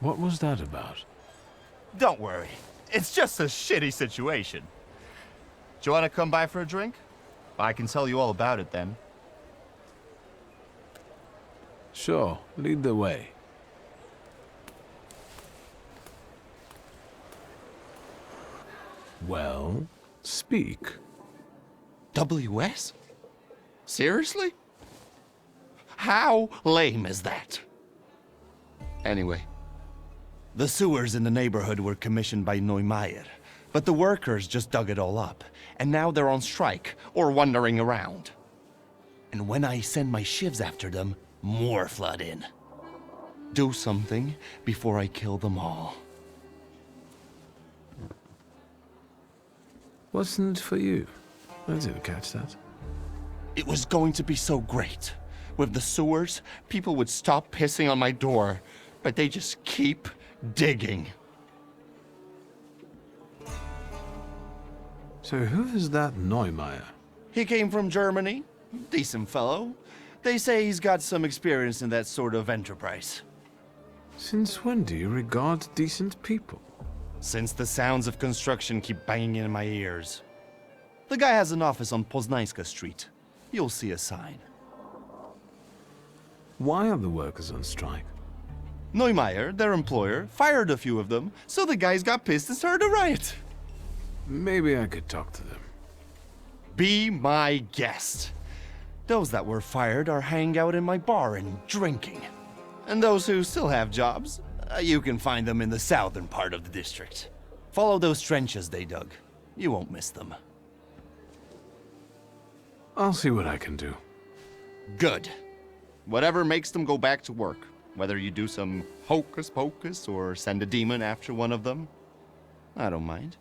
What was that about? Don't worry. It's just a shitty situation. Do you want to come by for a drink? I can tell you all about it then. Sure, lead the way. Well, speak. WS? Seriously? How lame is that? Anyway, the sewers in the neighborhood were commissioned by Neumeier, but the workers just dug it all up, and now they're on strike or wandering around. And when I send my shivs after them, more flood in. Do something before I kill them all. Wasn't it for you? I didn't catch that. It was going to be so great. With the sewers, people would stop pissing on my door, but they just keep digging. So who is that Neumeier? He came from Germany. Decent fellow. They say he's got some experience in that sort of enterprise. Since when do you regard decent people? Since the sounds of construction keep banging in my ears. The guy has an office on Poznańska Street. You'll see a sign. Why are the workers on strike? Neumeier, their employer, fired a few of them, so the guys got pissed and started a riot. Maybe I could talk to them. Be my guest. Those that were fired are hanging out in my bar and drinking. And those who still have jobs, you can find them in the southern part of the district. Follow those trenches they dug. You won't miss them. I'll see what I can do. Good. Whatever makes them go back to work. Whether you do some hocus pocus or send a demon after one of them, I don't mind.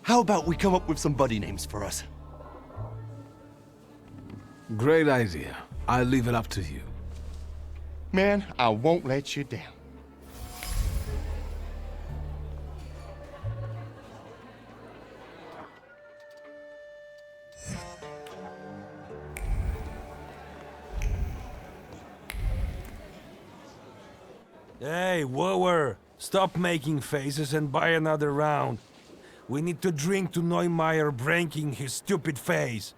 How about we come up with some buddy names for us? Great idea. I'll leave it up to you. Man, I won't let you down. Hey, wooer! Stop making faces and buy another round. We need to drink to Neumeier breaking his stupid face.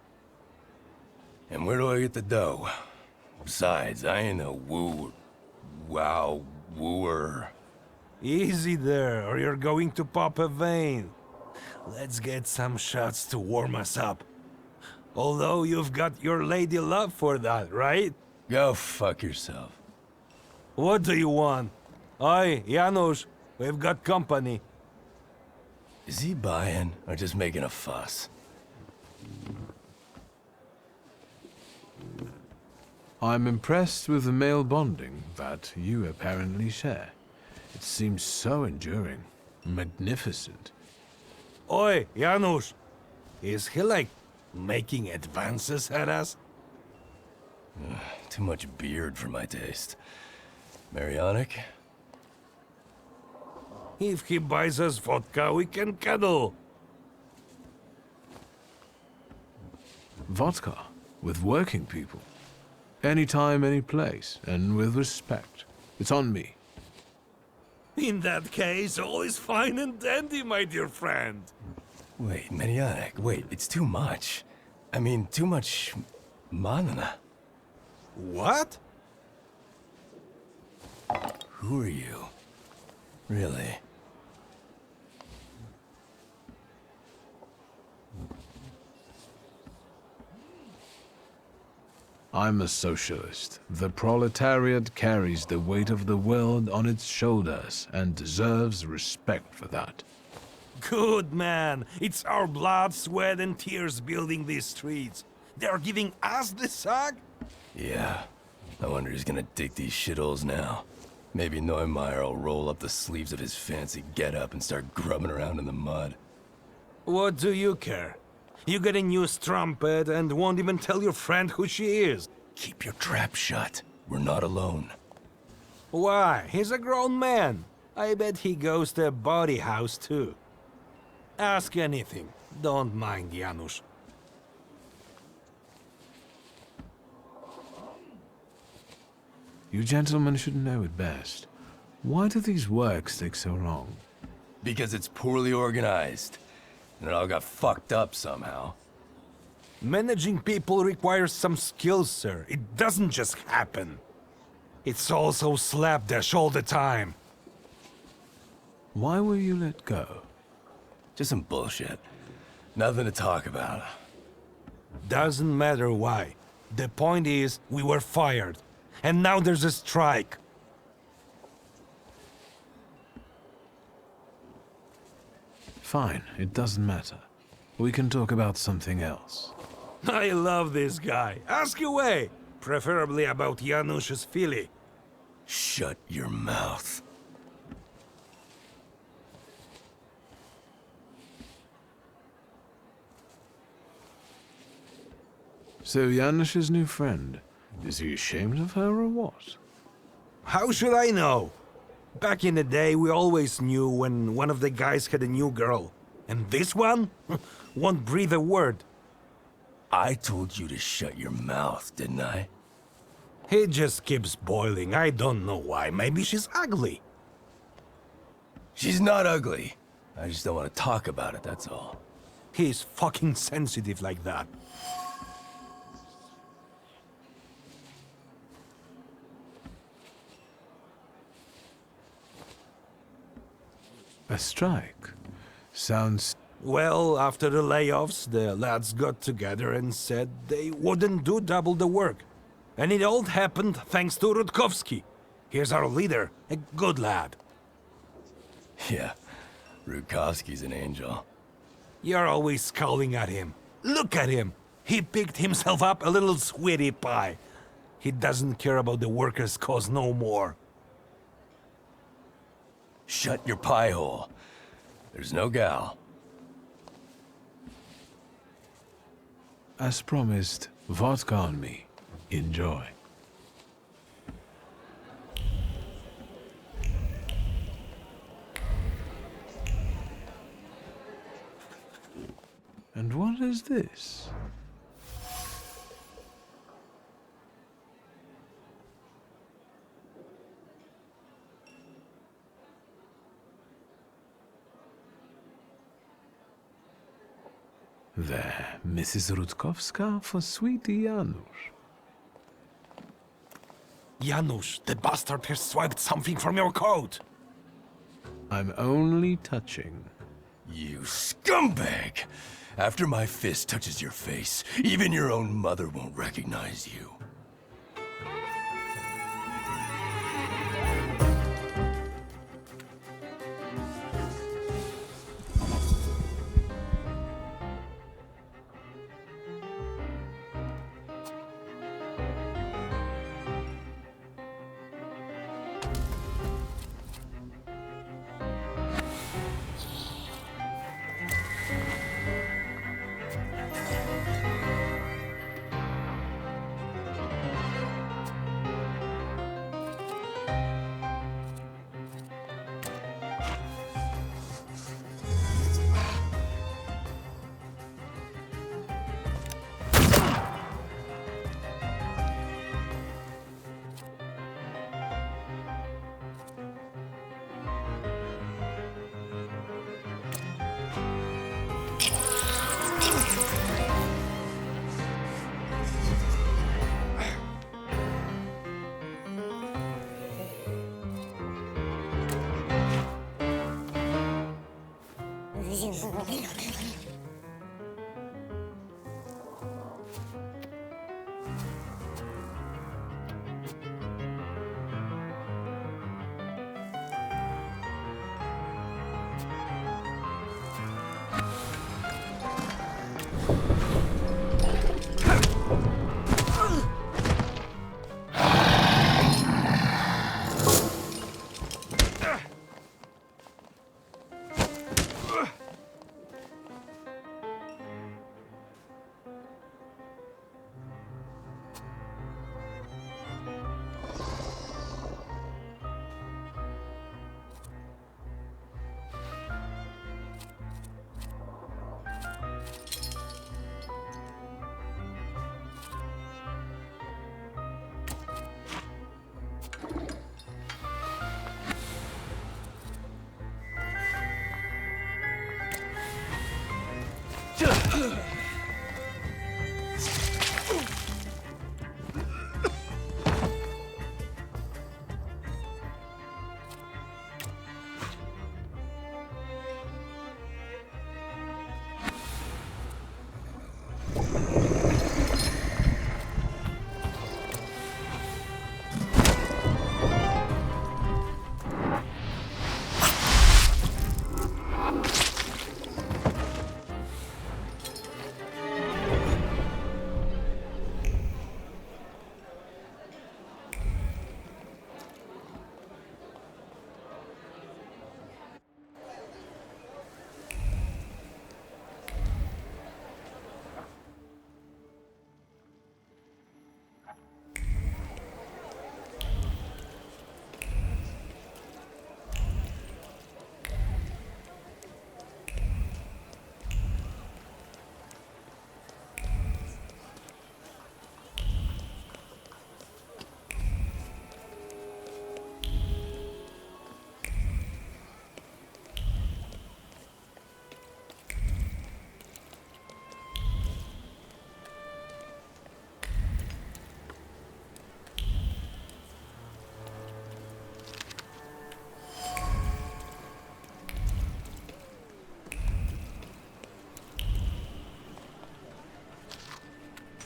And where do I get the dough? Besides, I ain't a wooer. Easy there, or you're going to pop a vein. Let's get some shots to warm us up. Although you've got your lady love for that, right? Go fuck yourself. What do you want? Oi, Janusz, we've got company. Is he buying or just making a fuss? I'm impressed with the male bonding that you apparently share. It seems so enduring, magnificent. Oi, Janusz, is he like making advances at us? Too much beard for my taste. Marianic? If he buys us vodka, we can cuddle. Vodka with working people. Anytime, any place, and with respect. It's on me. In that case, all is fine and dandy, my dear friend. Wait, Marianic, wait, it's too much. I mean, too much manna. What? Who are you? Really? I'm a socialist. The proletariat carries the weight of the world on its shoulders and deserves respect for that. Good man. It's our blood, sweat, and tears building these streets. They're giving us the sack? Yeah. I wonder who's gonna dig these shitholes now. Maybe Neumeier will roll up the sleeves of his fancy getup and start grubbing around in the mud. What do you care? You get a new strumpet and won't even tell your friend who she is. Keep your trap shut. We're not alone. Why? He's a grown man. I bet he goes to a body house too. Ask anything. Don't mind Janusz. You gentlemen should know it best. Why do these works take so long? Because it's poorly organized. And it all got fucked up somehow. Managing people requires some skills, sir. It doesn't just happen. It's also slapdash all the time. Why were you let go? Just some bullshit. Nothing to talk about. Doesn't matter why. The point is, we were fired. And now there's a strike. Fine, it doesn't matter. We can talk about something else. I love this guy. Ask away. Preferably about Janusz's filly. Shut your mouth. So Janusz's new friend, is he ashamed of her or what? How should I know? Back in the day, we always knew when one of the guys had a new girl. And this one? Won't breathe a word. I told you to shut your mouth, didn't I? He just keeps boiling. I don't know why. Maybe she's ugly. She's not ugly. I just don't want to talk about it, that's all. He's fucking sensitive like that. A strike? Sounds... Well, after the layoffs, the lads got together and said they wouldn't do double the work. And it all happened thanks to Rutkowski. Here's our leader, a good lad. Yeah, Rutkowski's an angel. You're always scowling at him. Look at him. He picked himself up a little sweetie pie. He doesn't care about the workers' cause no more. Shut your pie hole. There's no gal. As promised, vodka on me. Enjoy. And what is this? There, Mrs. Rutkowska for sweetie Janusz. Janusz, the bastard has swiped something from your coat. I'm only touching. You scumbag! After my fist touches your face, even your own mother won't recognize you.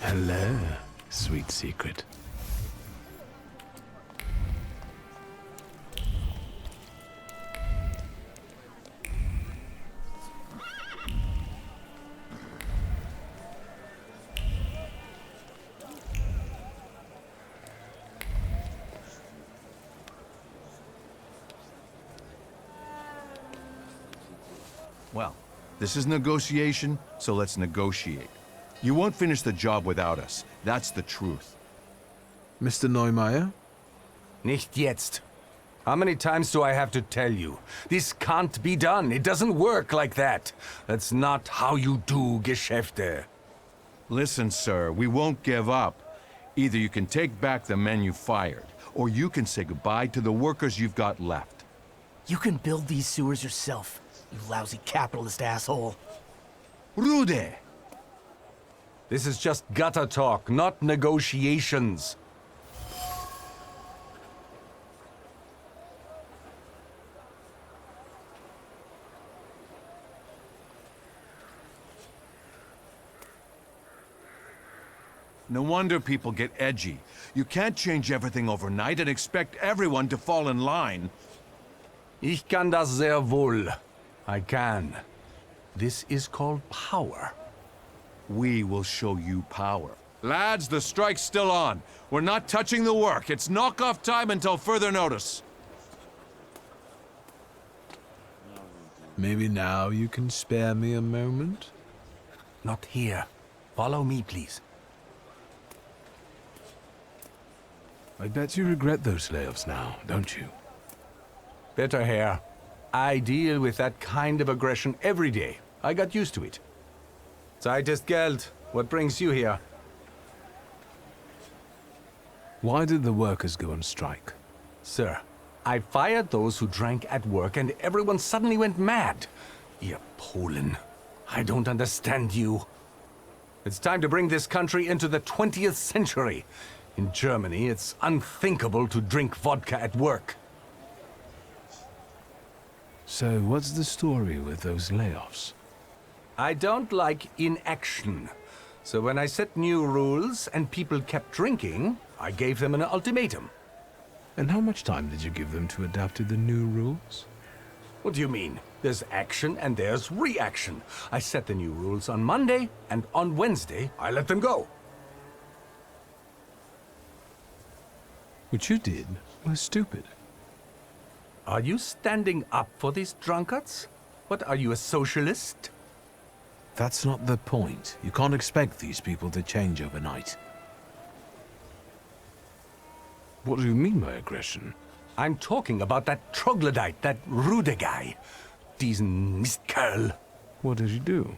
Hello, sweet secret. Well, this is negotiation, so let's negotiate. You won't finish the job without us. That's the truth. Mr. Neumeier? Nicht jetzt. How many times do I have to tell you? This can't be done. It doesn't work like that. That's not how you do Geschäfte. Listen, sir, we won't give up. Either you can take back the men you fired, or you can say goodbye to the workers you've got left. You can build these sewers yourself, you lousy capitalist asshole. Rude! This is just gutter talk, not negotiations. No wonder people get edgy. You can't change everything overnight and expect everyone to fall in line. Ich kann das sehr wohl. I can. This is called power. We will show you power. Lads, the strike's still on. We're not touching the work. It's knock-off time until further notice. Maybe now you can spare me a moment? Not here. Follow me, please. I bet you regret those layoffs now, don't you? Better, Herr. I deal with that kind of aggression every day. I got used to it. Zeit ist Geld. What brings you here? Why did the workers go on strike? Sir, I fired those who drank at work and everyone suddenly went mad. Ihr Polen. I don't understand you. It's time to bring this country into the 20th century. In Germany, it's unthinkable to drink vodka at work. So what's the story with those layoffs? I don't like inaction. So when I set new rules and people kept drinking, I gave them an ultimatum. And how much time did you give them to adapt to the new rules? What do you mean? There's action and there's reaction. I set the new rules on Monday, and on Wednesday, I let them go. What you did was stupid. Are you standing up for these drunkards? What, are you a socialist? That's not the point. You can't expect these people to change overnight. What do you mean by aggression? I'm talking about that troglodyte, that Rude guy. Diesen Mistkerl. What did you do?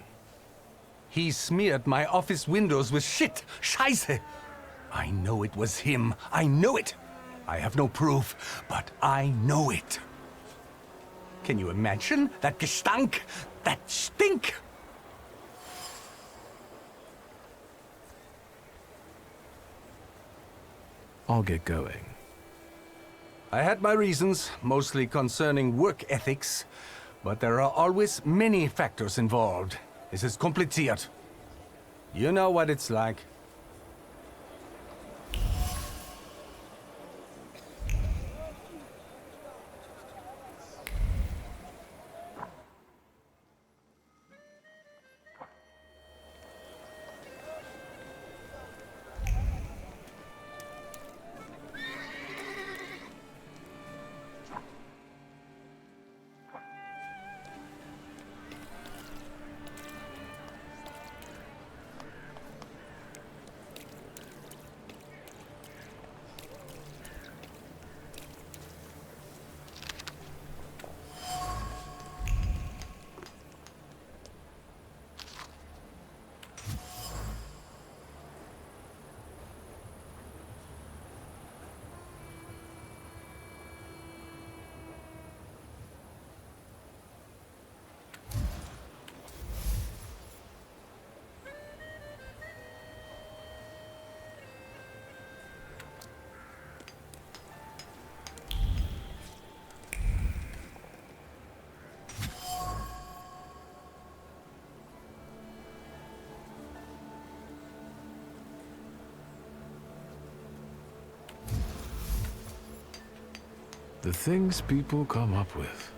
He smeared my office windows with shit. Scheiße. I know it was him. I know it. I have no proof, but I know it. Can you imagine that Gestank? That stink? I'll get going. I had my reasons, mostly concerning work ethics, but there are always many factors involved. Es ist kompliziert. You know what it's like. The things people come up with.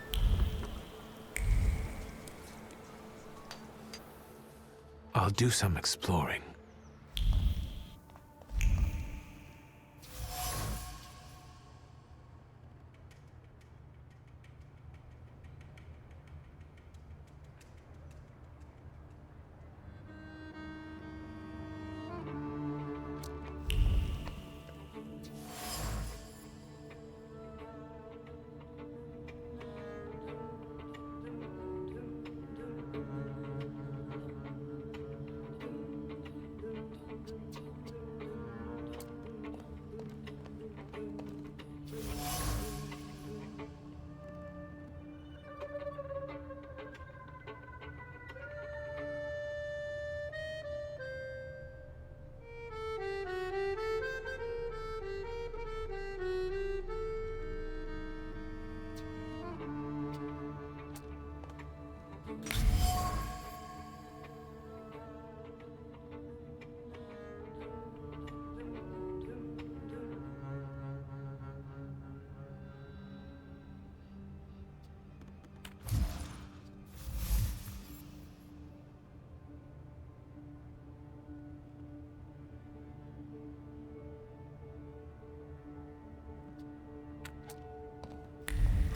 I'll do some exploring.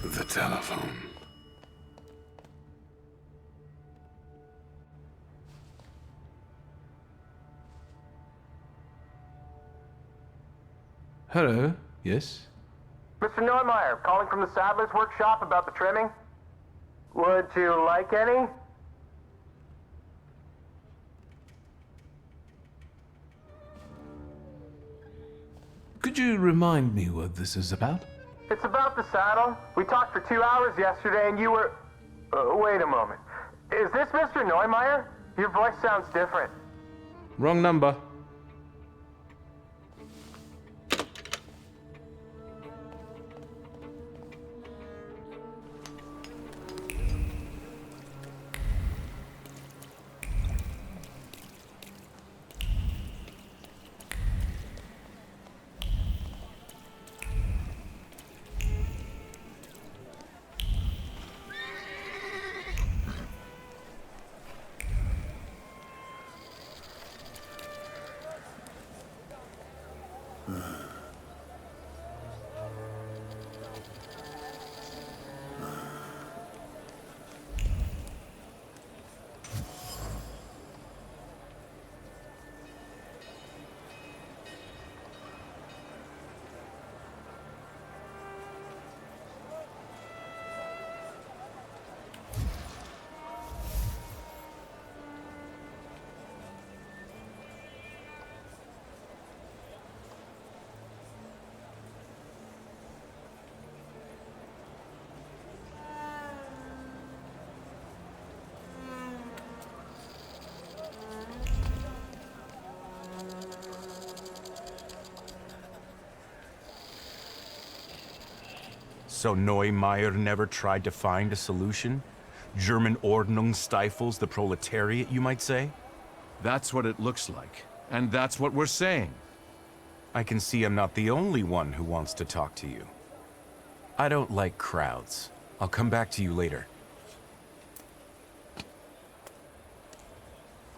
The telephone. Hello, yes? Mr. Neumeier, calling from the Saddler's Workshop about the trimming. Would you like any? Could you remind me what this is about? It's about the saddle. We talked for 2 hours yesterday and you were... wait a moment. Is this Mr. Neumeier? Your voice sounds different. Wrong number. So Neumeier never tried to find a solution? German Ordnung stifles the proletariat, you might say? That's what it looks like. And that's what we're saying. I can see I'm not the only one who wants to talk to you. I don't like crowds. I'll come back to you later.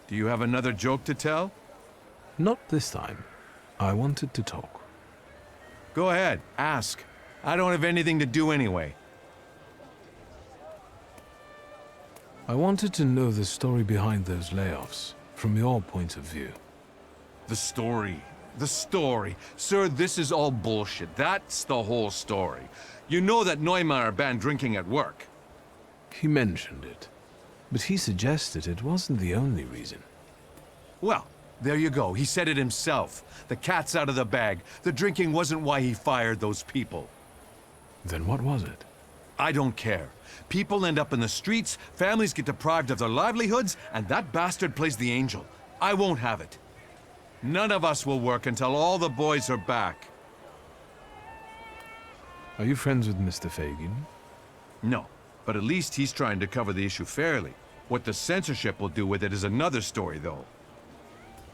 Do you have another joke to tell? Not this time. I wanted to talk. Go ahead, ask. I don't have anything to do anyway. I wanted to know the story behind those layoffs, from your point of view. The story. The story. Sir, this is all bullshit. That's the whole story. You know that Neumeier banned drinking at work. He mentioned it, but he suggested it wasn't the only reason. Well, there you go. He said it himself. The cat's out of the bag. The drinking wasn't why he fired those people. Then what was it? I don't care. People end up in the streets, families get deprived of their livelihoods, and that bastard plays the angel. I won't have it. None of us will work until all the boys are back. Are you friends with Mr. Fagin? No, but at least he's trying to cover the issue fairly. What the censorship will do with it is another story, though.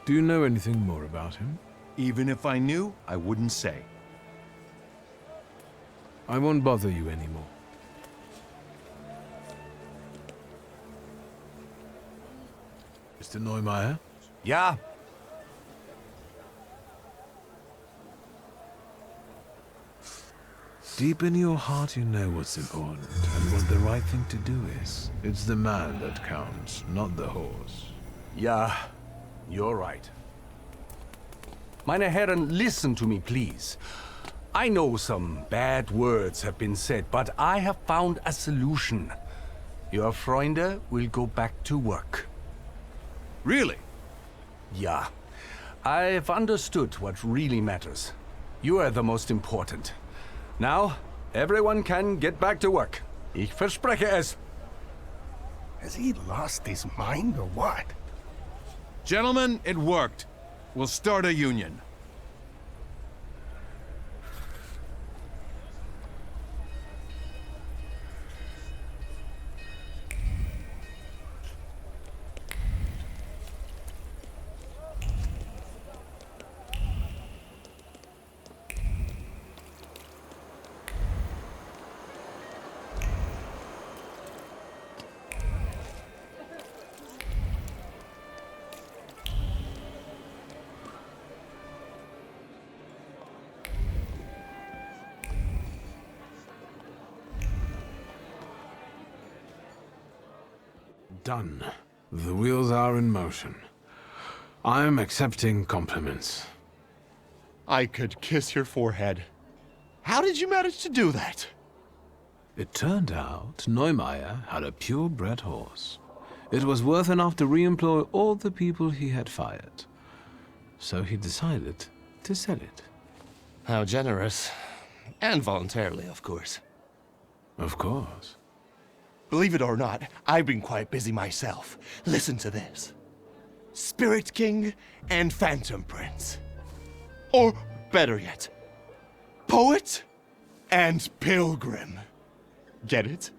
Do you know anything more about him? Even if I knew, I wouldn't say. I won't bother you anymore. Mr. Neumeier? Yeah? Deep in your heart you know what's important and what the right thing to do is. It's the man that counts, not the horse. Ja, you're right. Meine Herren, listen to me, please. I know some bad words have been said, but I have found a solution. Your Freunde will go back to work. Really? Ja. I've understood what really matters. You are the most important. Now, everyone can get back to work. Ich verspreche es. Has he lost his mind or what? Gentlemen, it worked. We'll start a union. Done. The wheels are in motion. I'm accepting compliments. I could kiss your forehead. How did you manage to do that? It turned out Neumeier had a purebred horse. It was worth enough to re-employ all the people he had fired. So he decided to sell it. How generous. And voluntarily, of course. Of course. Believe it or not, I've been quite busy myself. Listen to this. Spirit King and Phantom Prince. Or, better yet, Poet and Pilgrim. Get it?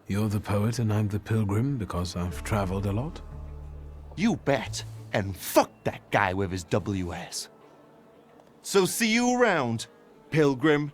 You're the poet and I'm the pilgrim because I've traveled a lot? You bet. And fuck that guy with his WS. So see you around, Pilgrim.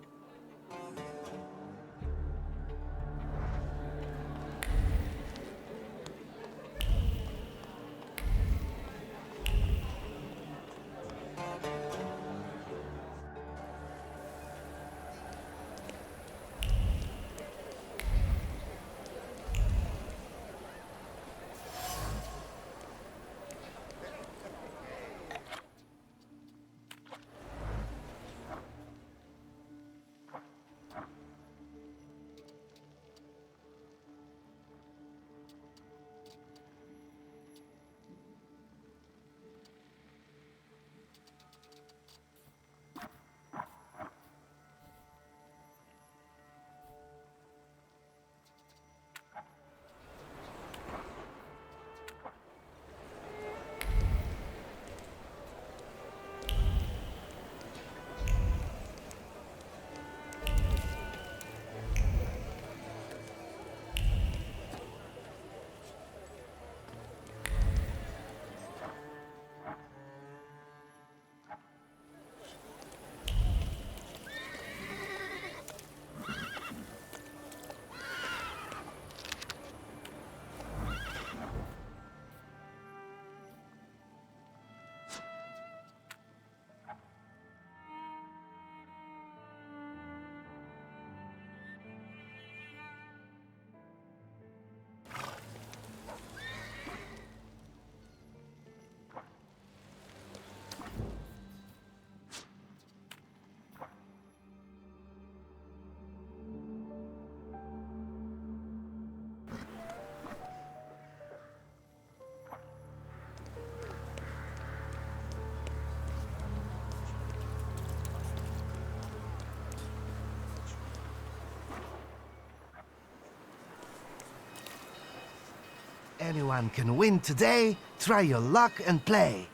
Anyone can win today. Try your luck and play.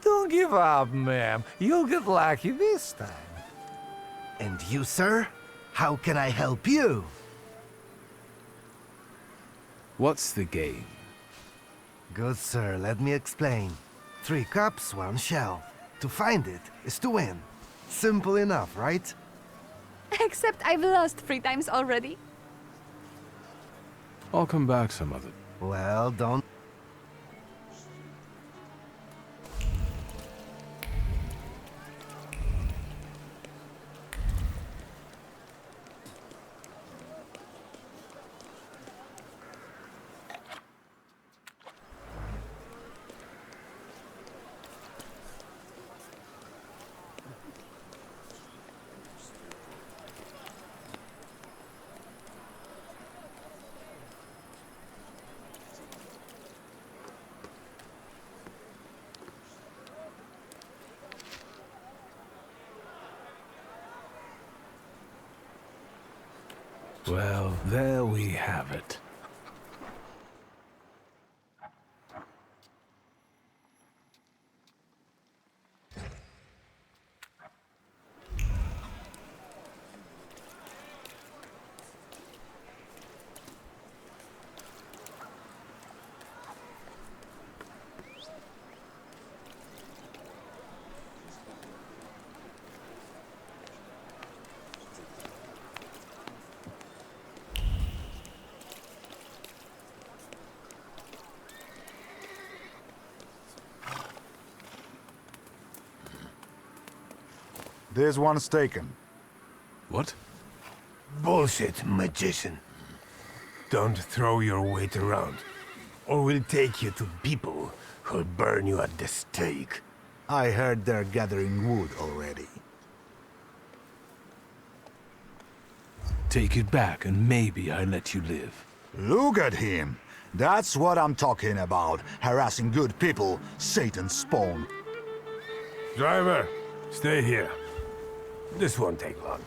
Don't give up, ma'am. You'll get lucky this time. And you, sir? How can I help you? What's the game? Good sir, let me explain. 3 cups, 1 shell. To find it is to win. Simple enough, right? Except I've lost 3 times already. I'll come back some other. Well, don't... Well, there we have it. There's one's taken. What? Bullshit, magician. Don't throw your weight around, or we'll take you to people who'll burn you at the stake. I heard they're gathering wood already. Take it back and maybe I let you live. Look at him! That's what I'm talking about. Harassing good people, Satan's spawn. Driver, stay here. This won't take long.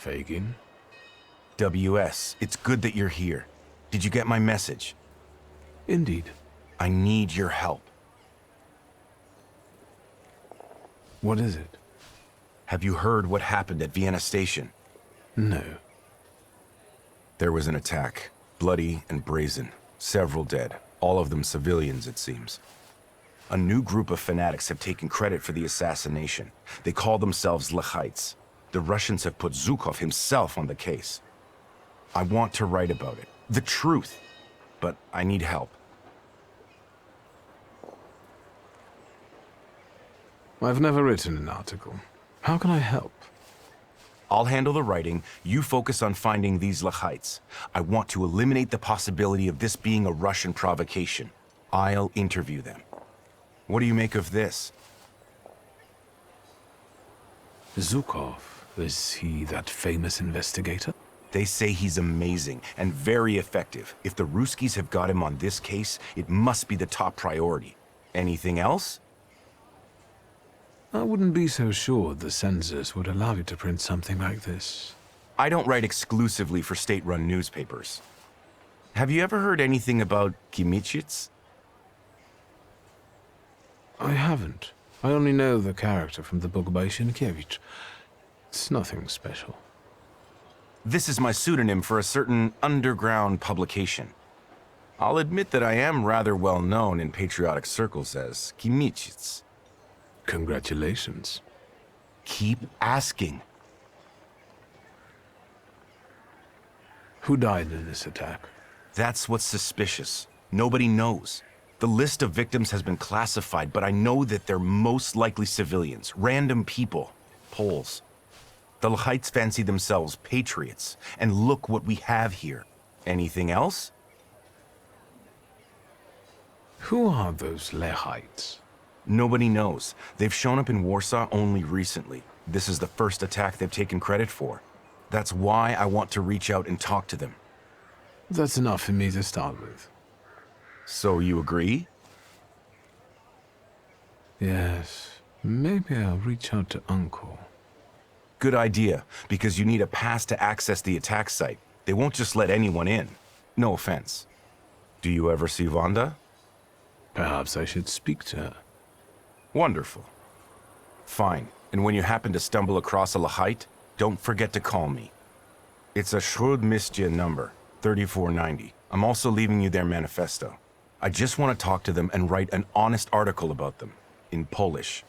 Fagin? WS, it's good that you're here. Did you get my message? Indeed. I need your help. What is it? Have you heard what happened at Vienna Station? No. There was an attack. Bloody and brazen. Several dead. All of them civilians, it seems. A new group of fanatics have taken credit for the assassination. They call themselves Lechites. The Russians have put Zhukov himself on the case. I want to write about it. The truth. But I need help. I've never written an article. How can I help? I'll handle the writing. You focus on finding these Lechites. I want to eliminate the possibility of this being a Russian provocation. I'll interview them. What do you make of this? Zhukov, is he that famous investigator? They say he's amazing and very effective. If the Ruskies have got him on this case, it must be the top priority. Anything else? I wouldn't be so sure the censors would allow you to print something like this. I don't write exclusively for state-run newspapers. Have you ever heard anything about Kimitsits? I haven't. I only know the character from the book by Sienkiewicz. It's nothing special. This is my pseudonym for a certain underground publication. I'll admit that I am rather well known in patriotic circles as Kimitsits. Congratulations. Keep asking. Who died in this attack? That's what's suspicious. Nobody knows. The list of victims has been classified, but I know that they're most likely civilians, random people, Poles. The Lechites fancy themselves patriots, and look what we have here. Anything else? Who are those Lechites? Nobody knows. They've shown up in Warsaw only recently. This is the first attack they've taken credit for. That's why I want to reach out and talk to them. That's enough for me to start with. So you agree? Yes. Maybe I'll reach out to Uncle. Good idea, because you need a pass to access the attack site. They won't just let anyone in. No offense. Do you ever see Wanda? Perhaps I should speak to her. Wonderful. Fine. And when you happen to stumble across a Lechite, don't forget to call me. It's a Śródmieście number, 3490. I'm also leaving you their manifesto. I just want to talk to them and write an honest article about them, in Polish.